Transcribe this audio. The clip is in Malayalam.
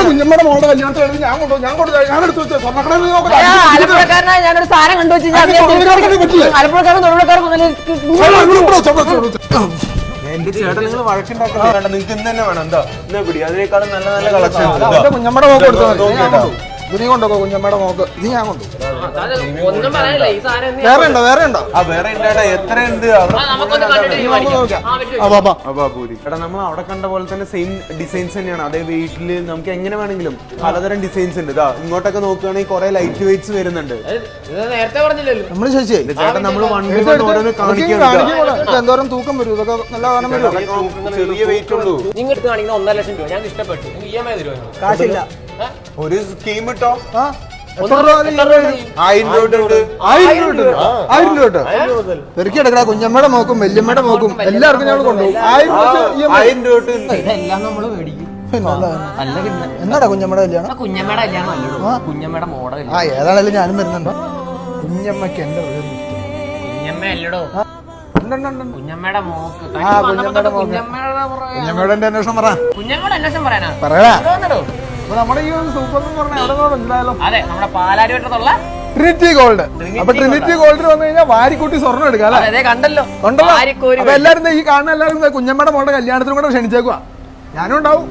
കുഞ്ഞമ്മയുടെ മോളുടെ കല്യാണത്തിന് ഞാൻ എടുത്തു വെച്ച ആലപ്പുഴക്കാരനായ ഞാനൊരു സാധനം കണ്ടുവച്ചു. ആലപ്പുഴക്കാരൻ തൊഴിലുകാർക്കും എന്റെ ചേട്ടൻ നിങ്ങൾ വഴക്കുണ്ടാക്കണ്ട, നിങ്ങൾക്ക് ഇന്ന് തന്നെ വേണം. എന്താ എന്നാ പിടി, അതിനേക്കാളും നല്ല നല്ല കളക്ഷൻ കുഞ്ഞമ്മയുടെ മോക്ക് എടുത്തു. ഇത് നീ കൊണ്ടോക്കോ കുഞ്ഞമ്മയുടെ മോക്ക്. ഇത് ഞാൻ കൊണ്ടു. വേറെ ഉണ്ടോ? ആ വേറെ ഉണ്ട്. എത്ര ഉണ്ട്? എടാ നമ്മൾ അവിടെ കണ്ട പോലെ തന്നെ സെയിം ഡിസൈൻസ് തന്നെയാണ്. അതേ വെയിറ്റില് നമുക്ക് എങ്ങനെ വേണമെങ്കിലും പലതരം ഡിസൈൻസ് ഉണ്ട്. ഇതാ ഇങ്ങോട്ടൊക്കെ നോക്കുകയാണെങ്കിൽ കുറെ ലൈറ്റ് വെയിറ്റ്സ് വരുന്നുണ്ട്. നേരത്തെ പറഞ്ഞില്ലല്ലോ നമ്മള് ചേച്ചി ചേട്ടൻ നമ്മൾ ഓരോന്ന് കാണിക്കാൻ എന്തോരം തൂക്കം വരും. ഇതൊക്കെ നല്ല കാലം വരും. ചെറിയ വെയിറ്റ് ഉള്ളൂ. നിങ്ങൾ എടുത്ത് കാണിക്കുന്ന 1.5 ലക്ഷം രൂപ ഞാൻ ഇഷ്ടപ്പെട്ടു. EMI തരുമോ? കാശില്ല. ഒരു സ്കീം ഇട്ടോ. 1000 രൂപ പെരുക്കി എടുക്കടാ. കുഞ്ഞമ്മയുടെ മോക്കും വല്യമ്മയുടെ മോക്കും എല്ലാവർക്കും ഞങ്ങൾ കൊണ്ടുപോകും. 1000 രൂപ എല്ലാം നമ്മള് മേടിക്കും. എന്നാടാ കുഞ്ഞമ്മയുടെ കല്യാണം? കുഞ്ഞമ്മയുടെ കല്യാണം അല്ലല്ലോ, കുഞ്ഞമ്മയുടെ മോഡൽ. ഏതാണേലും ഞാനും വരുന്നുണ്ടോ. കുഞ്ഞമ്മക്ക് എന്റെ കുഞ്ഞമ്മ അല്ലടോ, കുഞ്ഞമ്മയുടെ മോക്ക്. കുഞ്ഞമ്മയുടെ അന്വേഷണം പറ. കുഞ്ഞമ്മയുടെ അന്വേഷണം പറയാനാ പറയടാ. നമ്മുടെ ഈ സൂപ്പർ മനസ്സിലായല്ലോ. അതെ, നമ്മുടെ പാലാരിവട്ടത്തുള്ള ട്രിനിറ്റി ഗോൾഡ്. അപ്പൊ ട്രിനിറ്റി ഗോൾഡിൽ വന്നു കഴിഞ്ഞാൽ വാരിക്കൂട്ടി സ്വർണ്ണം എടുക്കാം അല്ലേ? കണ്ടല്ലോ. അപ്പൊ എല്ലാരും ഈ കാണുന്ന എല്ലാവരും കുഞ്ഞമ്മയുടെ മോളുടെ കല്യാണത്തിനും കൂടെ ക്ഷണിച്ചേക്കുവാ. ഞാനും ഉണ്ടാവും.